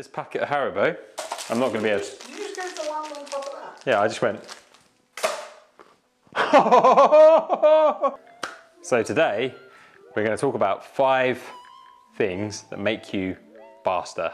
this packet of Haribo, I'm not going to be able to... Did you just go to land on top of that? Yeah, I just went... So today, we're going to talk about 5 things that make you faster.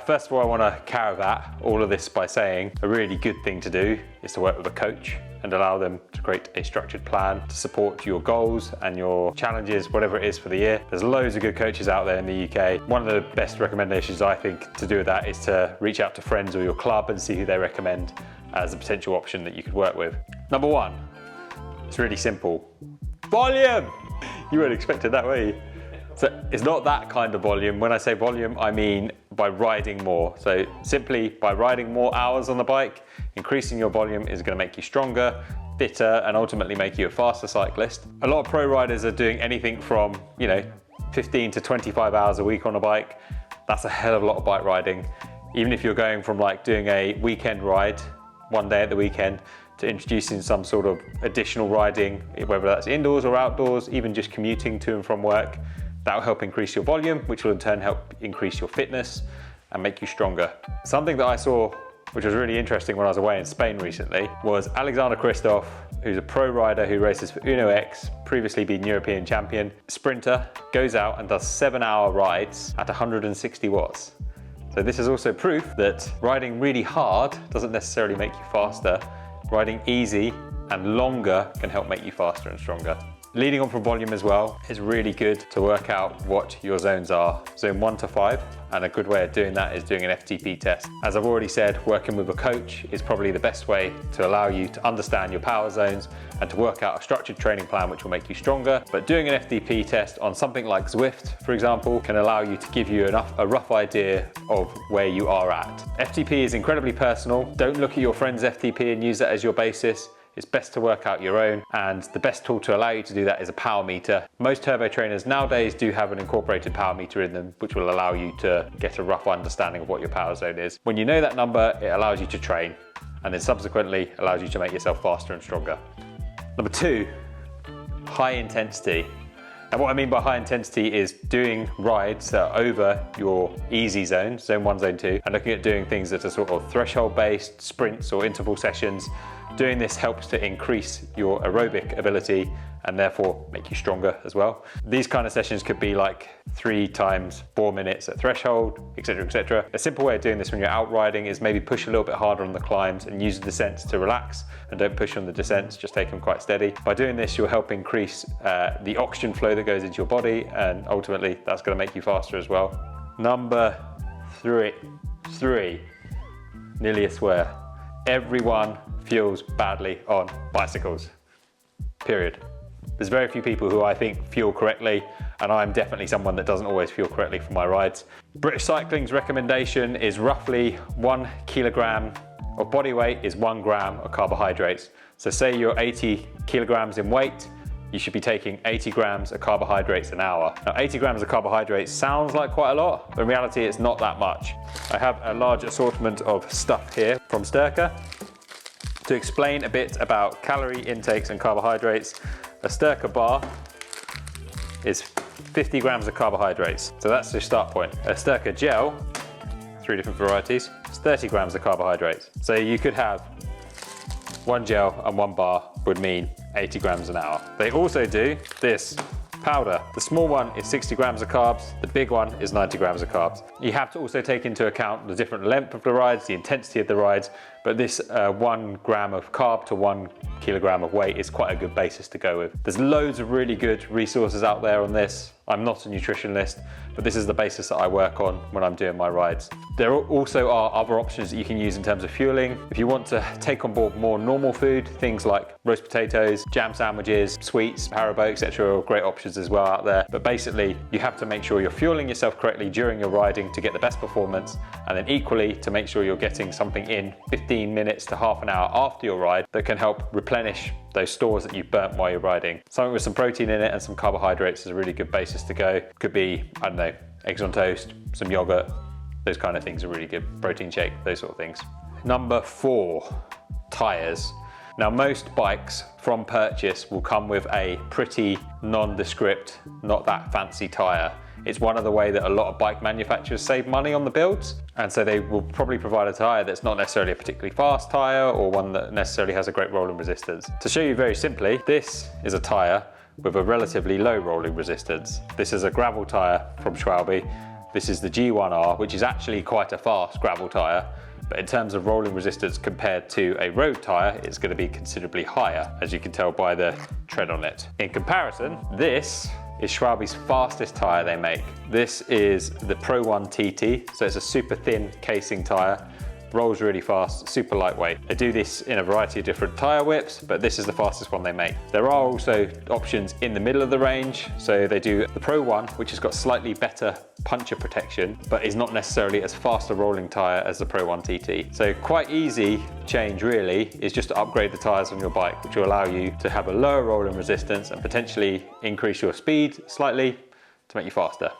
First of all, I want to caveat all of this by saying a really good thing to do is to work with a coach and allow them to create a structured plan to support your goals and your challenges, whatever it is for the year. There's loads of good coaches out there in the UK. One of the best recommendations I think to do with that is to reach out to friends or your club and see who they recommend as a potential option that you could work with. Number 1, it's really simple. Volume! You weren't expecting that, were you? So it's not that kind of volume. When I say volume, I mean by riding more. So simply by riding more hours on the bike, increasing your volume is going to make you stronger, fitter, and ultimately make you a faster cyclist. A lot of pro riders are doing anything from, 15 to 25 hours a week on a bike. That's a hell of a lot of bike riding. Even if you're going from like doing a weekend ride, one day at the weekend, to introducing some sort of additional riding, whether that's indoors or outdoors, even just commuting to and from work, that will help increase your volume, which will in turn help increase your fitness and make you stronger. Something that I saw, which was really interesting when I was away in Spain recently, was Alexander Kristoff, who's a pro rider who races for Uno X, previously been European champion, sprinter, goes out and does 7-hour rides at 160 watts. So this is also proof that riding really hard doesn't necessarily make you faster. Riding easy and longer can help make you faster and stronger. Leading on from volume as well, it's really good to work out what your zones are. Zone 1 to 5, and a good way of doing that is doing an FTP test. As I've already said, working with a coach is probably the best way to allow you to understand your power zones and to work out a structured training plan which will make you stronger. But doing an FTP test on something like Zwift, for example, can allow you to give you a rough idea of where you are at. FTP is incredibly personal. Don't look at your friend's FTP and use that as your basis. It's best to work out your own, and the best tool to allow you to do that is a power meter. Most turbo trainers nowadays do have an incorporated power meter in them, which will allow you to get a rough understanding of what your power zone is. When you know that number, it allows you to train, and then subsequently allows you to make yourself faster and stronger. Number 2, high intensity. And what I mean by high intensity is doing rides that are over your easy zone, zone 1, zone 2, and looking at doing things that are sort of threshold based, sprints or interval sessions. Doing this helps to increase your aerobic ability and therefore make you stronger as well. These kind of sessions could be like 3 times 4 minutes at threshold, etc, etc. A simple way of doing this when you're out riding is maybe push a little bit harder on the climbs and use the descents to relax, and don't push on the descents, just take them quite steady. By doing this, you'll help increase the oxygen flow that goes into your body, and ultimately that's going to make you faster as well. Number 3, nearly a swear. Everyone fuels badly on bicycles, period. There's very few people who I think fuel correctly, and I'm definitely someone that doesn't always fuel correctly for my rides. British Cycling's recommendation is roughly 1 kilogram of body weight is 1 gram of carbohydrates. So say you're 80 kilograms in weight, you should be taking 80 grams of carbohydrates an hour. Now 80 grams of carbohydrates sounds like quite a lot, but in reality it's not that much. I have a large assortment of stuff here from Styrkr. To explain a bit about calorie intakes and carbohydrates, a Styrkr bar is 50 grams of carbohydrates. So that's the start point. A Styrkr gel, 3 different varieties, is 30 grams of carbohydrates. So you could have 1 gel and 1 bar would mean 80 grams an hour. They also do this powder. The small one is 60 grams of carbs, the big one is 90 grams of carbs. You have to also take into account the different length of the rides, the intensity of the rides, but this 1 gram of carb to 1 kilogram of weight is quite a good basis to go with. There's loads of really good resources out there on this. I'm not a nutritionist, but this is the basis that I work on when I'm doing my rides. There also are other options that you can use in terms of fueling. If you want to take on board more normal food, things like roast potatoes, jam sandwiches, sweets, Haribo, etc. are great options as well out there. But basically, you have to make sure you're fueling yourself correctly during your riding to get the best performance, and then equally to make sure you're getting something in 15 minutes to half an hour after your ride that can help replenish those stores that you've burnt while you're riding. Something with some protein in it and some carbohydrates is a really good basis to go. Could be, I don't know, eggs on toast, some yogurt, those kind of things are really good. Protein shake, those sort of things. Number 4, tires. Now most bikes from purchase will come with a pretty nondescript, not that fancy tire. It's one of the ways that a lot of bike manufacturers save money on the builds. And so they will probably provide a tire that's not necessarily a particularly fast tire or one that necessarily has a great rolling resistance. To show you very simply, this is a tire with a relatively low rolling resistance. This is a gravel tire from Schwalbe. This is the G1R, which is actually quite a fast gravel tire. But in terms of rolling resistance compared to a road tyre, it's going to be considerably higher, as you can tell by the tread on it. In comparison, this is Schwalbe's fastest tyre they make. This is the Pro 1 TT, so it's a super thin casing tyre, rolls really fast, super lightweight. They do this in a variety of different tyre whips, but this is the fastest one they make. There are also options in the middle of the range. So they do the Pro 1, which has got slightly better puncture protection, but is not necessarily as fast a rolling tyre as the Pro 1 TT. So quite easy change really is just to upgrade the tyres on your bike, which will allow you to have a lower rolling resistance and potentially increase your speed slightly to make you faster.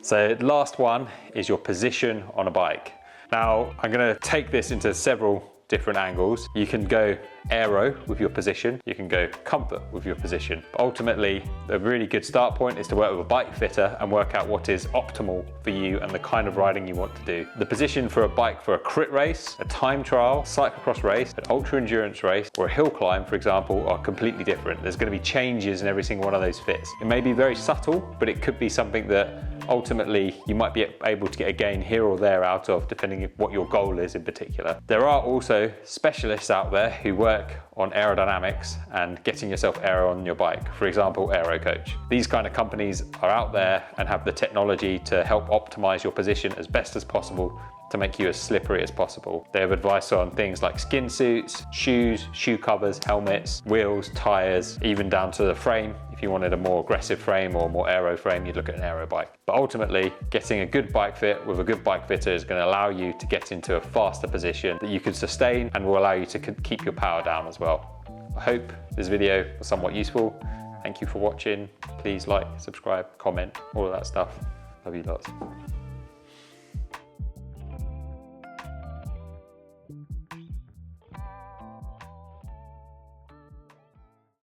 So the last one is your position on a bike. Now, I'm going to take this into several different angles. You can go aero with your position, you can go comfort with your position. But ultimately, a really good start point is to work with a bike fitter and work out what is optimal for you and the kind of riding you want to do. The position for a bike for a crit race, a time trial, cyclocross race, an ultra endurance race, or a hill climb, for example, are completely different. There's going to be changes in every single one of those fits. It may be very subtle, but it could be something that ultimately you might be able to get a gain here or there out of, depending on what your goal is in particular. There are also specialists out there who work on aerodynamics and getting yourself aero on your bike, for example, Aero Coach. These kind of companies are out there and have the technology to help optimize your position as best as possible to make you as slippery as possible. They have advice on things like skin suits, shoes, shoe covers, helmets, wheels, tires, even down to the frame. If you wanted a more aggressive frame or more aero frame, you'd look at an aero bike. But ultimately, getting a good bike fit with a good bike fitter is going to allow you to get into a faster position that you can sustain and will allow you to keep your power down as well. I hope this video was somewhat useful. Thank you for watching. Please like, subscribe, comment, all of that stuff. Love you lots.